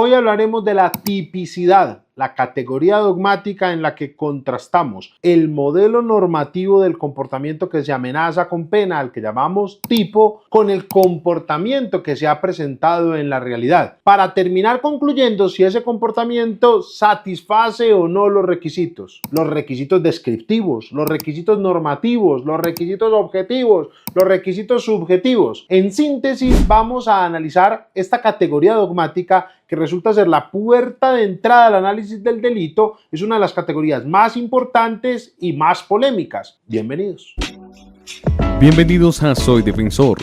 Hoy hablaremos de la tipicidad, la categoría dogmática en la que contrastamos el modelo normativo del comportamiento que se amenaza con pena, al que llamamos tipo, con el comportamiento que se ha presentado en la realidad, para terminar concluyendo si ese comportamiento satisface o no los requisitos descriptivos, los requisitos normativos, los requisitos objetivos, los requisitos subjetivos. En síntesis, vamos a analizar esta categoría dogmática que resulta ser la puerta de entrada al análisis del delito. Es una de las categorías más importantes y más polémicas. Bienvenidos. Bienvenidos a Soy Defensor.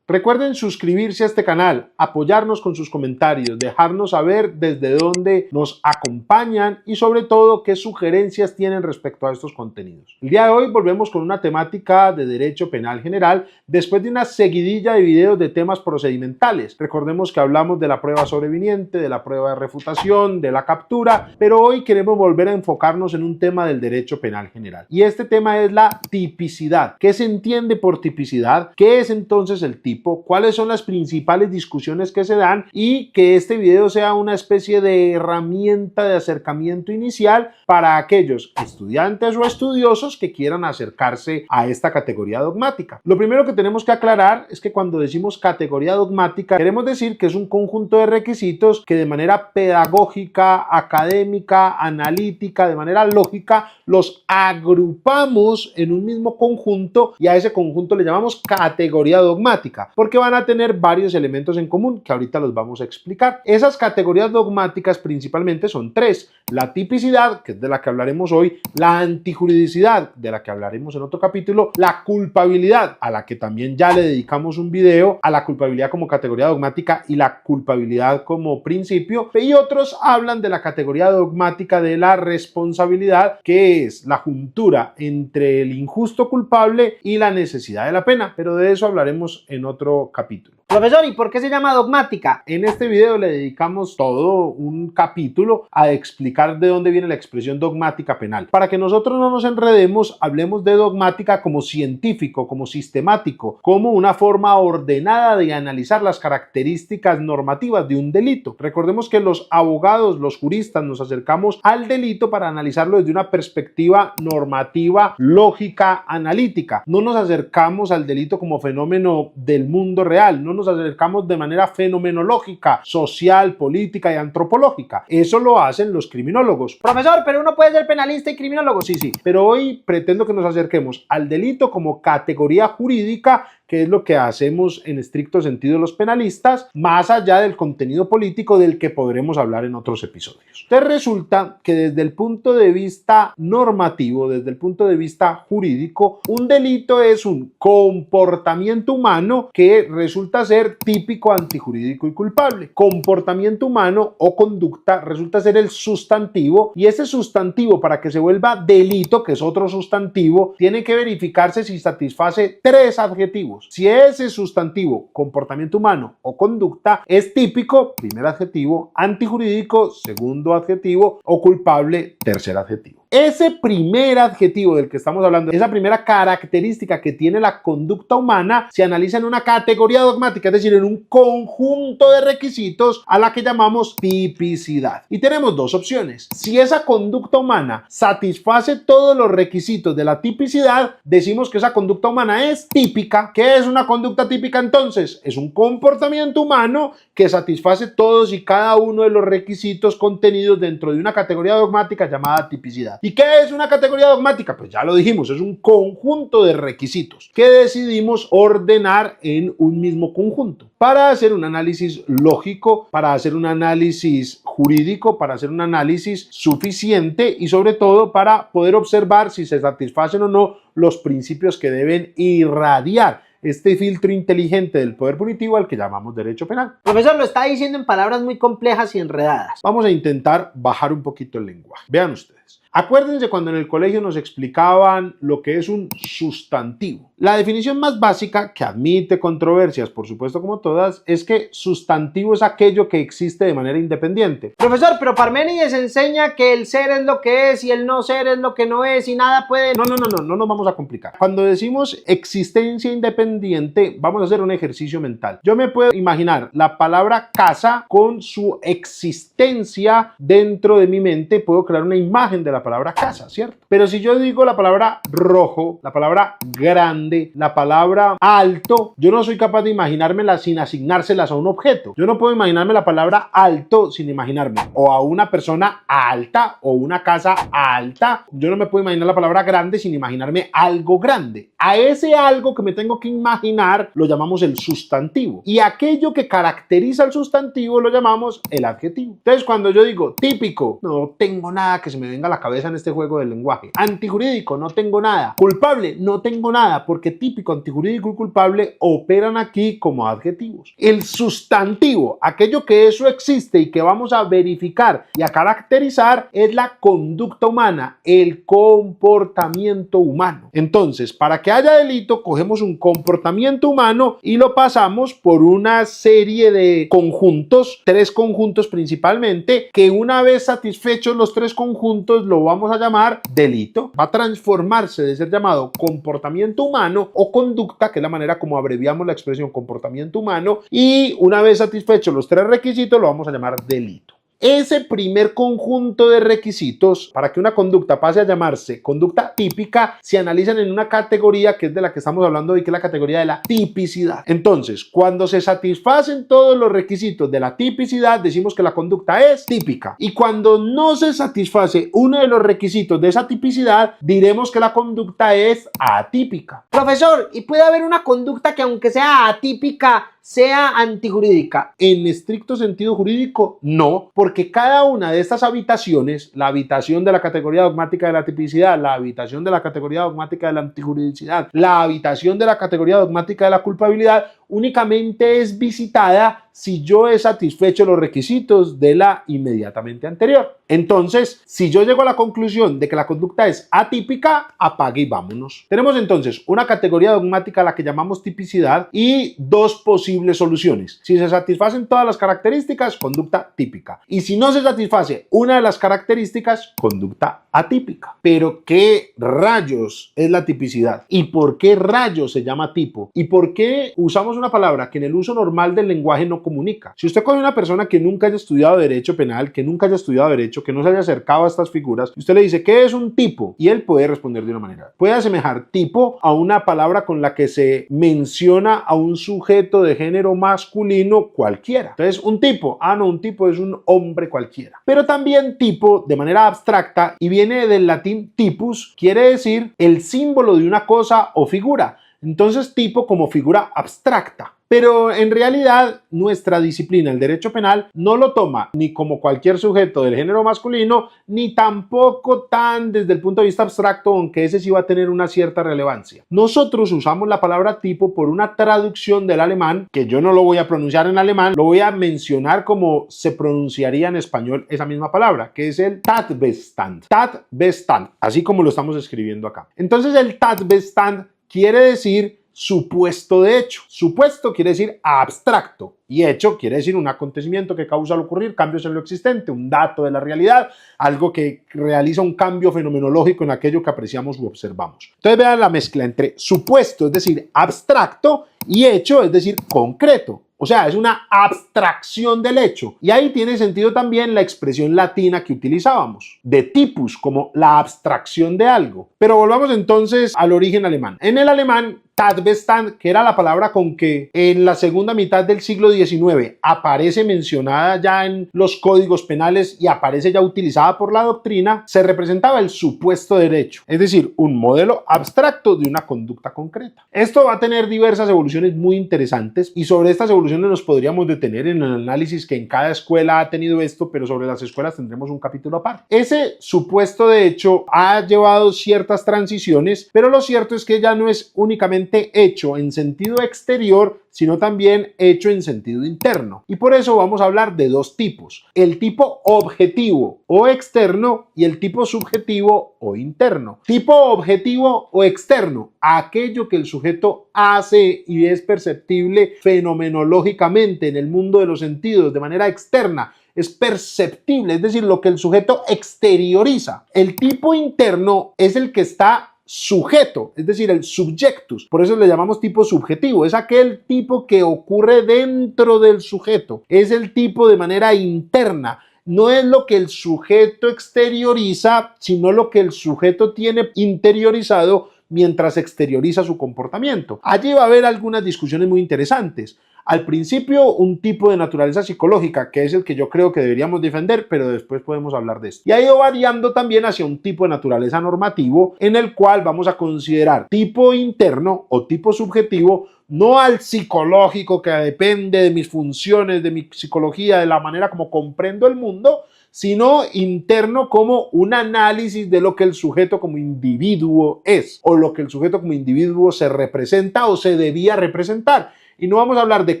Recuerden suscribirse a este canal, apoyarnos con sus comentarios, dejarnos saber desde dónde nos acompañan y sobre todo qué sugerencias tienen respecto a estos contenidos. El día de hoy volvemos con una temática de derecho penal general después de una seguidilla de videos de temas procedimentales. Recordemos que hablamos de la prueba sobreviniente, de la prueba de refutación, de la captura, pero hoy queremos volver a enfocarnos en un tema del derecho penal general. Y este tema es la tipicidad. ¿Qué se entiende por tipicidad? ¿Qué es entonces el tipo? ¿Cuáles son las principales discusiones que se dan? Y que este video sea una especie de herramienta de acercamiento inicial para aquellos estudiantes o estudiosos que quieran acercarse a esta categoría dogmática. Lo primero que tenemos que aclarar es que cuando decimos categoría dogmática queremos decir que es un conjunto de requisitos que de manera pedagógica, académica, analítica, de manera lógica, los agrupamos en un mismo conjunto y a ese conjunto le llamamos categoría dogmática, porque van a tener varios elementos en común que ahorita los vamos a explicar. Esas categorías dogmáticas principalmente son tres: la tipicidad, que es de la que hablaremos hoy, la antijuridicidad, de la que hablaremos en otro capítulo, la culpabilidad, a la que también ya le dedicamos un video, a la culpabilidad como categoría dogmática y la culpabilidad como principio, y otros hablan de la categoría dogmática de la responsabilidad, que es la juntura entre el injusto culpable y la necesidad de la pena, pero de eso hablaremos en otro capítulo. Profesor, ¿y por qué se llama dogmática? En este video le dedicamos todo un capítulo a explicar de dónde viene la expresión dogmática penal. Para que nosotros no nos enredemos, hablemos de dogmática como científico, como sistemático, como una forma ordenada de analizar las características normativas de un delito. Recordemos que los abogados, los juristas, nos acercamos al delito para analizarlo desde una perspectiva normativa, lógica, analítica. No nos acercamos al delito como fenómeno del mundo real, no nos acercamos de manera fenomenológica, social, política y antropológica. Eso lo hacen los criminólogos. Profesor, pero uno puede ser penalista y criminólogo. Sí, pero hoy pretendo que nos acerquemos al delito como categoría jurídica, que es lo que hacemos en estricto sentido los penalistas, más allá del contenido político del que podremos hablar en otros episodios. Entonces resulta que desde el punto de vista normativo, desde el punto de vista jurídico, un delito es un comportamiento humano que resulta ser típico, antijurídico y culpable. Comportamiento humano o conducta resulta ser el sustantivo, y ese sustantivo, para que se vuelva delito, que es otro sustantivo, tiene que verificarse si satisface tres adjetivos. Si ese sustantivo, comportamiento humano o conducta, es típico, primer adjetivo; antijurídico, segundo adjetivo; o culpable, tercer adjetivo. Ese primer adjetivo del que estamos hablando, esa primera característica que tiene la conducta humana, se analiza en una categoría dogmática, es decir, en un conjunto de requisitos a la que llamamos tipicidad. Y tenemos dos opciones. Si esa conducta humana satisface todos los requisitos de la tipicidad, decimos que esa conducta humana es típica. ¿Qué es una conducta típica entonces? Es un comportamiento humano que satisface todos y cada uno de los requisitos contenidos dentro de una categoría dogmática llamada tipicidad. ¿Y qué es una categoría dogmática? Pues ya lo dijimos, es un conjunto de requisitos que decidimos ordenar en un mismo conjunto para hacer un análisis lógico, para hacer un análisis jurídico, para hacer un análisis suficiente y sobre todo para poder observar si se satisfacen o no los principios que deben irradiar este filtro inteligente del poder punitivo al que llamamos derecho penal. Profesor, lo está diciendo en palabras muy complejas y enredadas. Vamos a intentar bajar un poquito el lenguaje. Vean ustedes. entonces. Acuérdense cuando en el colegio nos explicaban lo que es un sustantivo. La definición más básica, que admite controversias, por supuesto como todas, es que sustantivo es aquello que existe de manera independiente. Profesor, pero Parménides enseña que el ser es lo que es y el no ser es lo que no es y nada puede... No nos vamos a complicar. Cuando decimos existencia independiente, vamos a hacer un ejercicio mental. Yo me puedo imaginar la palabra casa con su existencia dentro de mi mente, puedo crear una imagen de la palabra casa, ¿cierto? Pero si yo digo la palabra rojo, la palabra grande, la palabra alto, yo no soy capaz de imaginármela sin asignárselas a un objeto. Yo no puedo imaginarme la palabra alto sin imaginarme o a una persona alta o una casa alta. Yo no me puedo imaginar la palabra grande sin imaginarme algo grande. A ese algo que me tengo que imaginar lo llamamos el sustantivo. Y aquello que caracteriza al sustantivo lo llamamos el adjetivo. Entonces, cuando yo digo típico, no tengo nada que se me venga a la cabeza en este juego del lenguaje. Antijurídico, no tengo nada. Culpable, no tengo nada, porque típico, antijurídico y culpable operan aquí como adjetivos. El sustantivo, aquello que eso existe y que vamos a verificar y a caracterizar, es la conducta humana, el comportamiento humano. Entonces, para que haya delito, cogemos un comportamiento humano y lo pasamos por una serie de conjuntos, 3 conjuntos principalmente, que una vez satisfechos los 3 conjuntos lo vamos a llamar delito. Va a transformarse de ser llamado comportamiento humano o conducta, que es la manera como abreviamos la expresión comportamiento humano, y una vez satisfechos los 3 requisitos lo vamos a llamar delito. Ese primer conjunto de requisitos para que una conducta pase a llamarse conducta típica se analizan en una categoría que es de la que estamos hablando hoy, que es la categoría de la tipicidad. Entonces, cuando se satisfacen todos los requisitos de la tipicidad, decimos que la conducta es típica. Y cuando no se satisface uno de los requisitos de esa tipicidad, diremos que la conducta es atípica. Profesor, ¿y puede haber una conducta que aunque sea atípica, sea antijurídica? En estricto sentido jurídico, no, porque cada una de estas habitaciones, la habitación de la categoría dogmática de la tipicidad, la habitación de la categoría dogmática de la antijuridicidad, la habitación de la categoría dogmática de la culpabilidad, únicamente es visitada si yo he satisfecho los requisitos de la inmediatamente anterior. Entonces, si yo llego a la conclusión de que la conducta es atípica, apague y vámonos. Tenemos entonces una categoría dogmática a la que llamamos tipicidad y 2 posibles soluciones. Si se satisfacen todas las características, conducta típica. Y si no se satisface una de las características, conducta atípica. Pero ¿qué rayos es la tipicidad? ¿Y por qué rayos se llama tipo? ¿Y por qué usamos una palabra que en el uso normal del lenguaje no comunica? Si usted coge una persona que nunca haya estudiado derecho penal, que nunca haya estudiado derecho, que no se haya acercado a estas figuras, y usted le dice, ¿qué es un tipo? Y él puede responder de una manera. Puede asemejar tipo a una palabra con la que se menciona a un sujeto de género masculino cualquiera. Entonces, un tipo, un tipo es un hombre cualquiera. Pero también tipo, de manera abstracta, y viene del latín typus, quiere decir el símbolo de una cosa o figura. Entonces, tipo como figura abstracta. Pero en realidad nuestra disciplina, el derecho penal, no lo toma ni como cualquier sujeto del género masculino, ni tampoco tan desde el punto de vista abstracto, aunque ese sí va a tener una cierta relevancia. Nosotros usamos la palabra tipo por una traducción del alemán, que yo no lo voy a pronunciar en alemán, lo voy a mencionar como se pronunciaría en español esa misma palabra, que es el Tatbestand. Tatbestand, así como lo estamos escribiendo acá. Entonces el Tatbestand quiere decir supuesto de hecho. Supuesto quiere decir abstracto y hecho quiere decir un acontecimiento que causa al ocurrir cambios en lo existente, un dato de la realidad, algo que realiza un cambio fenomenológico en aquello que apreciamos u observamos. Entonces vean la mezcla entre supuesto, es decir, abstracto, y hecho, es decir, concreto. O sea, es una abstracción del hecho. Y ahí tiene sentido también la expresión latina que utilizábamos, de typus, como la abstracción de algo. Pero volvamos entonces al origen alemán. En el alemán, Tatbestand, que era la palabra con que en la segunda mitad del siglo XIX aparece mencionada ya en los códigos penales y aparece ya utilizada por la doctrina, se representaba el supuesto derecho, es decir, un modelo abstracto de una conducta concreta. Esto va a tener diversas evoluciones muy interesantes y sobre estas evoluciones nos podríamos detener en el análisis que en cada escuela ha tenido esto, pero sobre las escuelas tendremos un capítulo aparte. Ese supuesto de hecho ha llevado ciertas transiciones, pero lo cierto es que ya no es únicamente solamente hecho en sentido exterior, sino también hecho en sentido interno. Y por eso vamos a hablar de dos tipos: el tipo objetivo o externo y el tipo subjetivo o interno. Tipo objetivo o externo: aquello que el sujeto hace y es perceptible fenomenológicamente en el mundo de los sentidos de manera externa. Es perceptible, es decir, lo que el sujeto exterioriza. El tipo interno es el que está sujeto, es decir, el subjectus. Por eso le llamamos tipo subjetivo. Es aquel tipo que ocurre dentro del sujeto. Es el tipo de manera interna. No es lo que el sujeto exterioriza, sino lo que el sujeto tiene interiorizado mientras exterioriza su comportamiento. Allí va a haber algunas discusiones muy interesantes. Al principio, un tipo de naturaleza psicológica, que es el que yo creo que deberíamos defender, pero después podemos hablar de esto. Y ha ido variando también hacia un tipo de naturaleza normativo, en el cual vamos a considerar tipo interno o tipo subjetivo, no al psicológico, que depende de mis funciones, de mi psicología, de la manera como comprendo el mundo, sino interno como un análisis de lo que el sujeto como individuo es, o lo que el sujeto como individuo se representa o se debía representar. Y no vamos a hablar de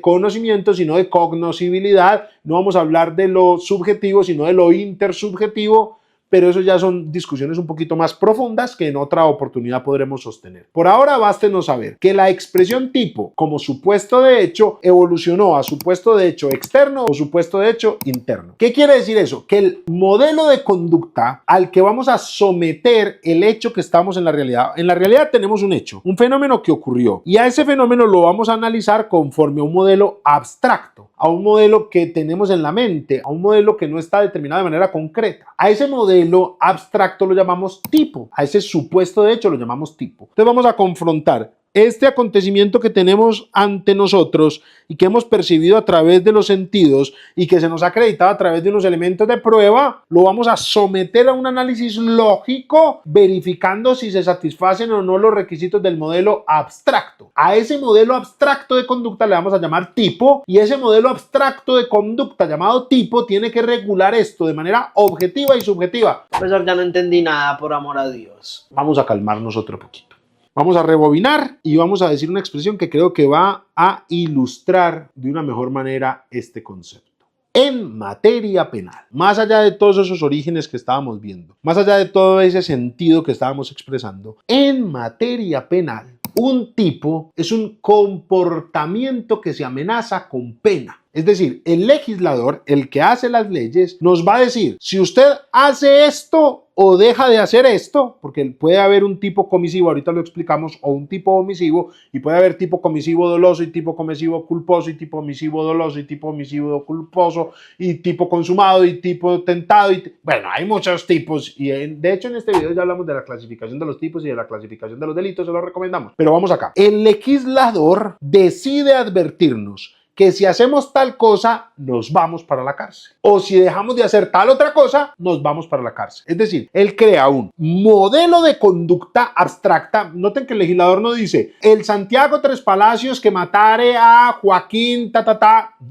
conocimiento, sino de cognoscibilidad. No vamos a hablar de lo subjetivo, sino de lo intersubjetivo. Pero eso ya son discusiones un poquito más profundas que en otra oportunidad podremos sostener. Por ahora, bástenos saber que la expresión tipo como supuesto de hecho evolucionó a supuesto de hecho externo o supuesto de hecho interno. ¿Qué quiere decir eso? Que el modelo de conducta al que vamos a someter el hecho que estamos en la realidad tenemos un hecho, un fenómeno que ocurrió, y a ese fenómeno lo vamos a analizar conforme a un modelo abstracto, a un modelo que tenemos en la mente, a un modelo que no está determinado de manera concreta. A ese modelo abstracto lo llamamos tipo, a ese supuesto de hecho lo llamamos tipo. Entonces vamos a confrontar este acontecimiento que tenemos ante nosotros y que hemos percibido a través de los sentidos y que se nos ha acreditado a través de unos elementos de prueba. Lo vamos a someter a un análisis lógico, verificando si se satisfacen o no los requisitos del modelo abstracto. A ese modelo abstracto de conducta le vamos a llamar tipo, y ese modelo abstracto de conducta llamado tipo tiene que regular esto de manera objetiva y subjetiva. Profesor, ya no entendí nada, por amor a Dios. Vamos a calmarnos otro poquito. Vamos a rebobinar y vamos a decir una expresión que creo que va a ilustrar de una mejor manera este concepto. En materia penal, más allá de todos esos orígenes que estábamos viendo, más allá de todo ese sentido que estábamos expresando, en materia penal, un tipo es un comportamiento que se amenaza con pena. Es decir, el legislador, el que hace las leyes, nos va a decir: si usted hace esto o deja de hacer esto, porque puede haber un tipo comisivo, ahorita lo explicamos, o un tipo omisivo, y puede haber tipo comisivo doloso y tipo comisivo culposo y tipo omisivo doloso y tipo omisivo culposo y tipo consumado y tipo tentado. Bueno, hay muchos tipos, y de hecho en este video ya hablamos de la clasificación de los tipos y de la clasificación de los delitos, se lo recomendamos. Pero vamos acá. El legislador decide advertirnos que si hacemos tal cosa, nos vamos para la cárcel. O si dejamos de hacer tal otra cosa, nos vamos para la cárcel. Es decir, él crea un modelo de conducta abstracta. Noten que el legislador no dice: el Santiago Tres Palacios que matare a Joaquín,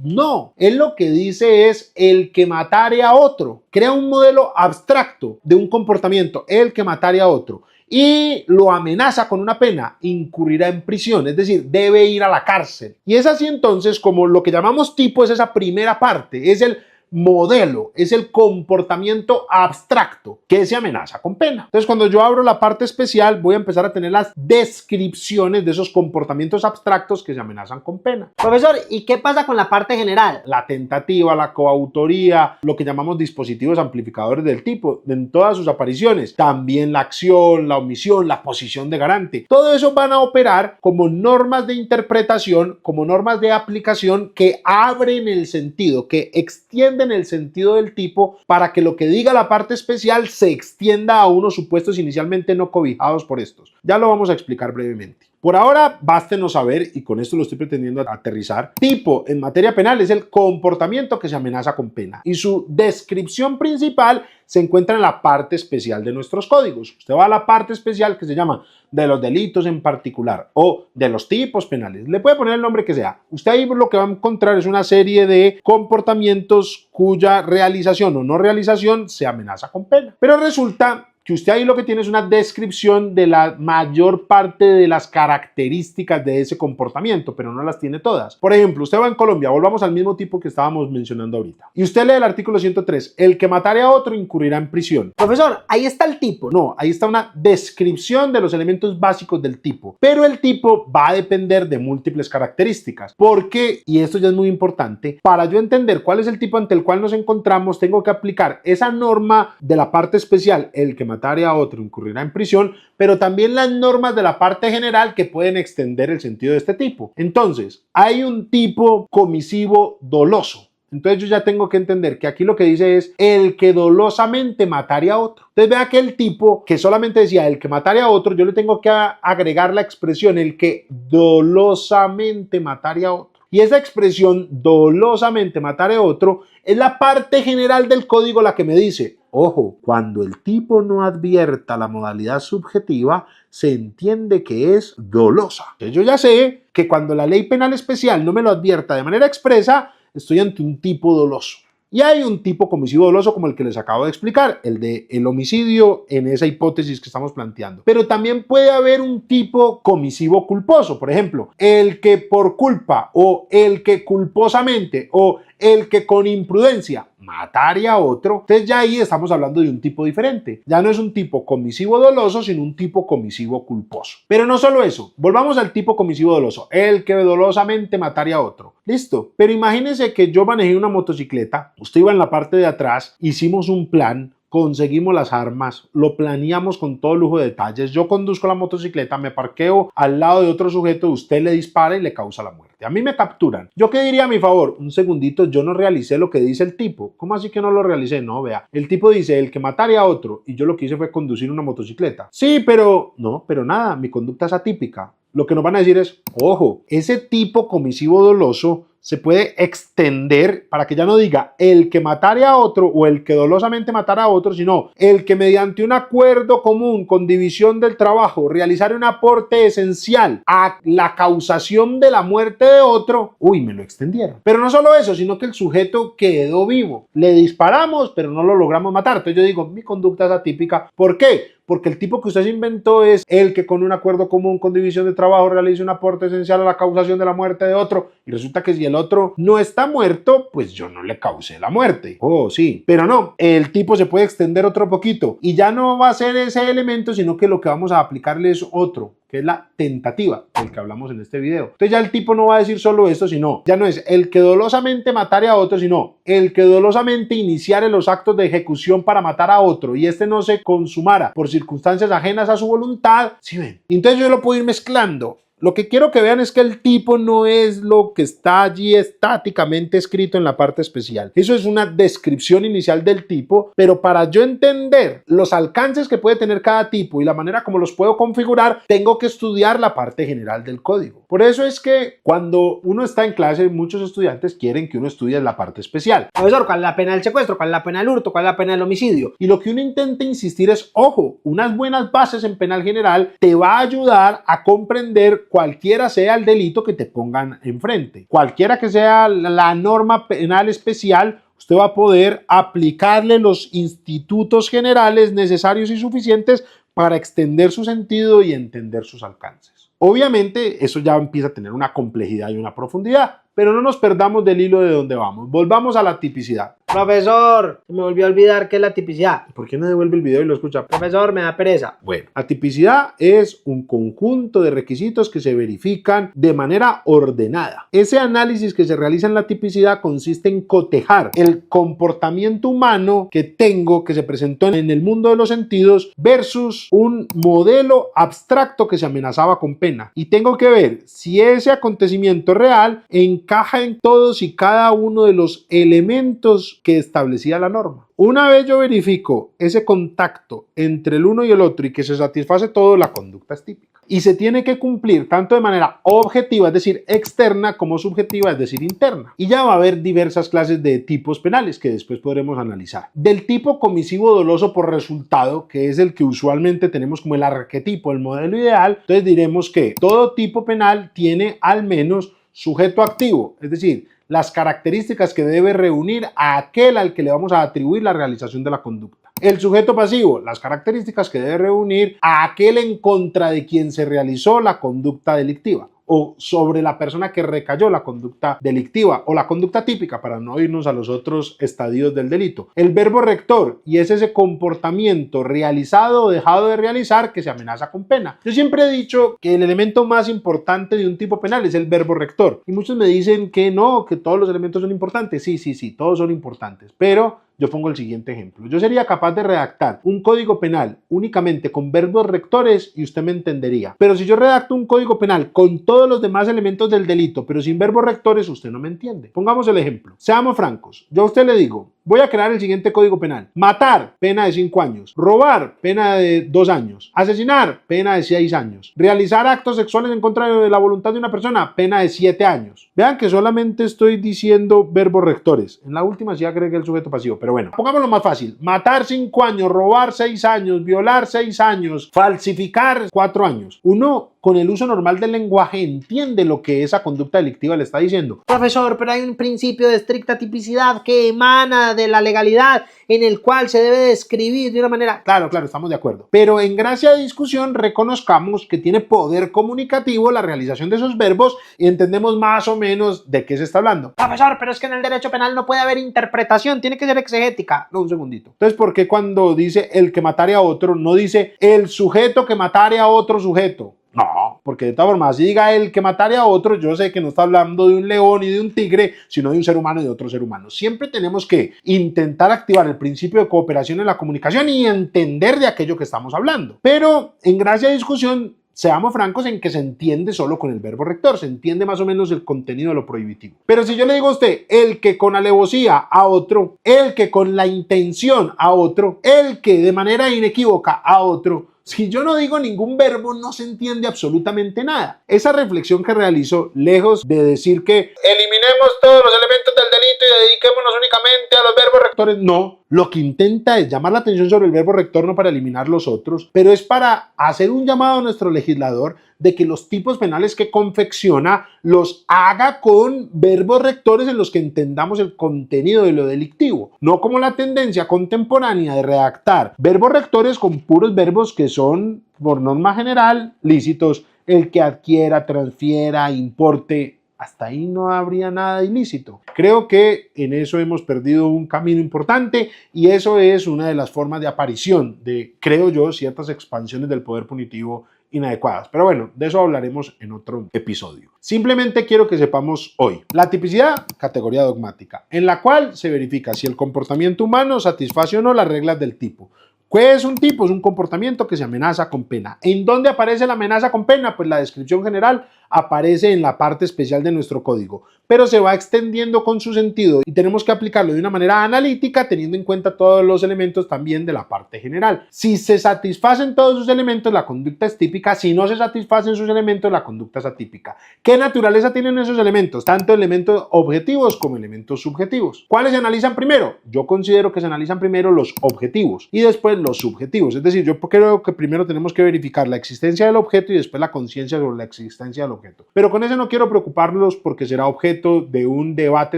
No, él lo que dice es: el que matare a otro. Crea un modelo abstracto de un comportamiento, el que matare a otro, y lo amenaza con una pena, incurrirá en prisión, es decir, debe ir a la cárcel. Y es así entonces como lo que llamamos tipo es esa primera parte, es el modelo, es el comportamiento abstracto que se amenaza con pena. Entonces, cuando yo abro la parte especial, voy a empezar a tener las descripciones de esos comportamientos abstractos que se amenazan con pena. Profesor, ¿y qué pasa con la parte general? La tentativa, la coautoría, lo que llamamos dispositivos amplificadores del tipo, en todas sus apariciones. También la acción, la omisión, la posición de garante. Todo eso van a operar como normas de interpretación, como normas de aplicación que abren el sentido, que extienden el sentido del tipo para que lo que diga la parte especial se extienda a unos supuestos inicialmente no cobijados por estos. Ya lo vamos a explicar brevemente. Por ahora, bástenos saber, y con esto lo estoy pretendiendo aterrizar, tipo en materia penal es el comportamiento que se amenaza con pena, y su descripción principal se encuentra en la parte especial de nuestros códigos. Usted va a la parte especial que se llama de los delitos en particular o de los tipos penales. Le puede poner el nombre que sea. Usted ahí lo que va a encontrar es una serie de comportamientos cuya realización o no realización se amenaza con pena. Pero resulta que usted ahí lo que tiene es una descripción de la mayor parte de las características de ese comportamiento, pero no las tiene todas. Por ejemplo, usted va en Colombia, volvamos al mismo tipo que estábamos mencionando ahorita, y usted lee el artículo 103, el que matare a otro incurrirá en prisión. Profesor, ahí está el tipo. No, ahí está una descripción de los elementos básicos del tipo, pero el tipo va a depender de múltiples características, porque, y esto ya es muy importante, para yo entender cuál es el tipo ante el cual nos encontramos, tengo que aplicar esa norma de la parte especial, el que matare a otro incurrirá en prisión, pero también las normas de la parte general que pueden extender el sentido de este tipo. Entonces, hay un tipo comisivo doloso. Entonces yo ya tengo que entender que aquí lo que dice es el que dolosamente matare a otro. Entonces vea que el tipo que solamente decía el que matare a otro, yo le tengo que agregar la expresión el que dolosamente matare a otro. Y esa expresión dolosamente matare a otro es la parte general del código la que me dice, ojo, cuando el tipo no advierta la modalidad subjetiva, se entiende que es dolosa. Entonces yo ya sé que cuando la ley penal especial no me lo advierta de manera expresa, estoy ante un tipo doloso. Y hay un tipo comisivo doloso como el que les acabo de explicar, el de el homicidio en esa hipótesis que estamos planteando. Pero también puede haber un tipo comisivo culposo, por ejemplo, el que por culpa o el que culposamente o el que con imprudencia matare a otro. Entonces ya ahí estamos hablando de un tipo diferente. Ya no es un tipo comisivo doloso, sino un tipo comisivo culposo. Pero no solo eso, volvamos al tipo comisivo doloso, el que dolosamente matare a otro. Listo, pero imagínense que yo manejé una motocicleta, usted iba en la parte de atrás, hicimos un plan, conseguimos las armas, lo planeamos con todo lujo de detalles, yo conduzco la motocicleta, me parqueo al lado de otro sujeto, usted le dispara y le causa la muerte. A mí me capturan. ¿Yo qué diría a mi favor? Un segundito, yo no realicé lo que dice el tipo. ¿Cómo así que no lo realicé? No, vea. El tipo dice, el que matare a otro, y yo lo que hice fue conducir una motocicleta. Sí, pero... No, pero nada, mi conducta es atípica. Lo que nos van a decir es, ojo, ese tipo comisivo doloso se puede extender para que ya no diga el que matare a otro o el que dolosamente matara a otro, sino el que mediante un acuerdo común con división del trabajo realizar un aporte esencial a la causación de la muerte de otro. Uy, me lo extendieron. Pero no solo eso, sino que el sujeto quedó vivo. Le disparamos, pero no lo logramos matar. Entonces yo digo, mi conducta es atípica. ¿Por qué? Porque el tipo que usted se inventó es el que con un acuerdo común con división de trabajo realiza un aporte esencial a la causación de la muerte de otro, y resulta que si el otro no está muerto, pues yo no le causé la muerte. Oh, sí, pero no, el tipo se puede extender otro poquito y ya no va a ser ese elemento, sino que lo que vamos a aplicarle es otro, que es la tentativa, del que hablamos en este video. Entonces ya el tipo no va a decir solo esto, sino, ya no es el que dolosamente matare a otro, sino el que dolosamente iniciare los actos de ejecución para matar a otro y este no se consumara por circunstancias ajenas a su voluntad. ¿Sí ven? Entonces yo lo puedo ir mezclando. Lo que quiero que vean es que el tipo no es lo que está allí estáticamente escrito en la parte especial. Eso es una descripción inicial del tipo, pero para yo entender los alcances que puede tener cada tipo y la manera como los puedo configurar, tengo que estudiar la parte general del código. Por eso es que cuando uno está en clase, muchos estudiantes quieren que uno estudie la parte especial. Profesor, ¿cuál es la pena del secuestro? ¿Cuál es la pena del hurto? ¿Cuál es la pena del homicidio? Y lo que uno intenta insistir es, ojo, unas buenas bases en penal general te va a ayudar a comprender cualquiera sea el delito que te pongan enfrente. Cualquiera que sea la norma penal especial, usted va a poder aplicarle los institutos generales necesarios y suficientes para extender su sentido y entender sus alcances. Obviamente, eso ya empieza a tener una complejidad y una profundidad, pero no nos perdamos del hilo de donde vamos. Volvamos a la tipicidad. Profesor, se me volvió a olvidar qué es la tipicidad. ¿Por qué no devuelve el video y lo escucha? Profesor, me da pereza. Bueno, la tipicidad es un conjunto de requisitos que se verifican de manera ordenada. Ese análisis que se realiza en la tipicidad consiste en cotejar el comportamiento humano que tengo, que se presentó en el mundo de los sentidos, versus un modelo abstracto que se amenazaba con pena. Y tengo que ver si ese acontecimiento real encaja en todos y cada uno de los elementos que establecía la norma. Una vez yo verifico ese contacto entre el uno y el otro y que se satisface todo, la conducta es típica. Y se tiene que cumplir tanto de manera objetiva, es decir, externa, como subjetiva, es decir, interna. Y ya va a haber diversas clases de tipos penales que después podremos analizar. Del tipo comisivo doloso por resultado, que es el que usualmente tenemos como el arquetipo, el modelo ideal, entonces diremos que todo tipo penal tiene al menos sujeto activo, es decir, las características que debe reunir a aquel al que le vamos a atribuir la realización de la conducta. El sujeto pasivo, las características que debe reunir a aquel en contra de quien se realizó la conducta delictiva, o sobre la persona que recayó la conducta delictiva o la conducta típica, para no irnos a los otros estadios del delito. El verbo rector, y es ese comportamiento realizado o dejado de realizar que se amenaza con pena. Yo siempre he dicho que el elemento más importante de un tipo penal es el verbo rector, y muchos me dicen que no, que todos los elementos son importantes. Sí, todos son importantes, pero yo pongo el siguiente ejemplo. Yo sería capaz de redactar un código penal únicamente con verbos rectores y usted me entendería. Pero si yo redacto un código penal con todos los demás elementos del delito, pero sin verbos rectores, usted no me entiende. Pongamos el ejemplo. Seamos francos. Yo a usted le digo, voy a crear el siguiente código penal. Matar, pena de 5 años. Robar, pena de 2 años. Asesinar, pena de 6 años. Realizar actos sexuales en contra de la voluntad de una persona, pena de 7 años. Vean que solamente estoy diciendo verbos rectores. En la última sí agregué el sujeto pasivo, pero bueno, pongámoslo más fácil. Matar 5 años, robar 6 años, violar 6 años, falsificar 4 años. Uno, con el uso normal del lenguaje, entiende lo que esa conducta delictiva le está diciendo. Profesor, pero hay un principio de estricta tipicidad que emana de la legalidad en el cual se debe describir de una manera... Claro, estamos de acuerdo. Pero en gracia de discusión reconozcamos que tiene poder comunicativo la realización de esos verbos y entendemos más o menos de qué se está hablando. Profesor, pero es que en el derecho penal no puede haber interpretación, tiene que ser exegética. No, un segundito. Entonces, ¿por qué cuando dice el que matare a otro no dice el sujeto que matare a otro sujeto? No, porque de todas formas, si diga el que matare a otro, yo sé que no está hablando de un león y de un tigre, sino de un ser humano y de otro ser humano. Siempre tenemos que intentar activar el principio de cooperación en la comunicación y entender de aquello que estamos hablando. Pero en gracia de discusión, seamos francos en que se entiende solo con el verbo rector, se entiende más o menos el contenido de lo prohibitivo. Pero si yo le digo a usted, el que con alevosía a otro, el que con la intención a otro, el que de manera inequívoca a otro, si yo no digo ningún verbo, no se entiende absolutamente nada. Esa reflexión que realizo, lejos de decir que eliminemos todos los elementos del delito y dediquémonos únicamente a los verbos rectores, no. Lo que intenta es llamar la atención sobre el verbo rector, no para eliminar los otros, pero es para hacer un llamado a nuestro legislador de que los tipos penales que confecciona los haga con verbos rectores en los que entendamos el contenido de lo delictivo, no como la tendencia contemporánea de redactar verbos rectores con puros verbos que son, por norma general, lícitos. El que adquiera, transfiera, importe, hasta ahí no habría nada ilícito. Creo que en eso hemos perdido un camino importante y eso es una de las formas de aparición de, creo yo, ciertas expansiones del poder punitivo inadecuadas. Pero bueno, de eso hablaremos en otro episodio. Simplemente quiero que sepamos hoy. La tipicidad, categoría dogmática, en la cual se verifica si el comportamiento humano satisface o no las reglas del tipo. ¿Qué es un tipo? Es un comportamiento que se amenaza con pena. ¿En dónde aparece la amenaza con pena? Pues la descripción general aparece en la parte especial de nuestro código, pero se va extendiendo con su sentido y tenemos que aplicarlo de una manera analítica teniendo en cuenta todos los elementos también de la parte general. Si se satisfacen todos sus elementos, la conducta es típica. Si no se satisfacen sus elementos, la conducta es atípica. ¿Qué naturaleza tienen esos elementos? Tanto elementos objetivos como elementos subjetivos. ¿Cuáles se analizan primero? Yo considero que se analizan primero los objetivos y después los subjetivos. Es decir, yo creo que primero tenemos que verificar la existencia del objeto y después la conciencia sobre la existencia del objeto. Pero con eso no quiero preocuparlos porque será objeto de un debate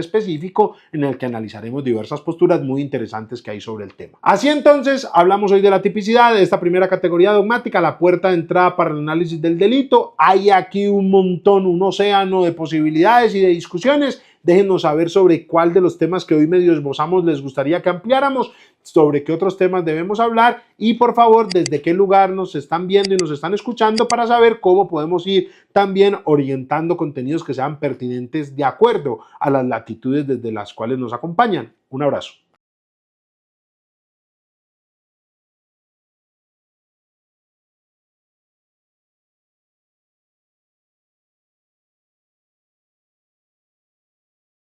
específico en el que analizaremos diversas posturas muy interesantes que hay sobre el tema. Así entonces, hablamos hoy de la tipicidad, de esta primera categoría dogmática, la puerta de entrada para el análisis del delito. Hay aquí un montón, un océano de posibilidades y de discusiones. Déjenos saber sobre cuál de los temas que hoy medio esbozamos les gustaría que ampliáramos, sobre qué otros temas debemos hablar y por favor desde qué lugar nos están viendo y nos están escuchando para saber cómo podemos ir también orientando contenidos que sean pertinentes de acuerdo a las latitudes desde las cuales nos acompañan. Un abrazo.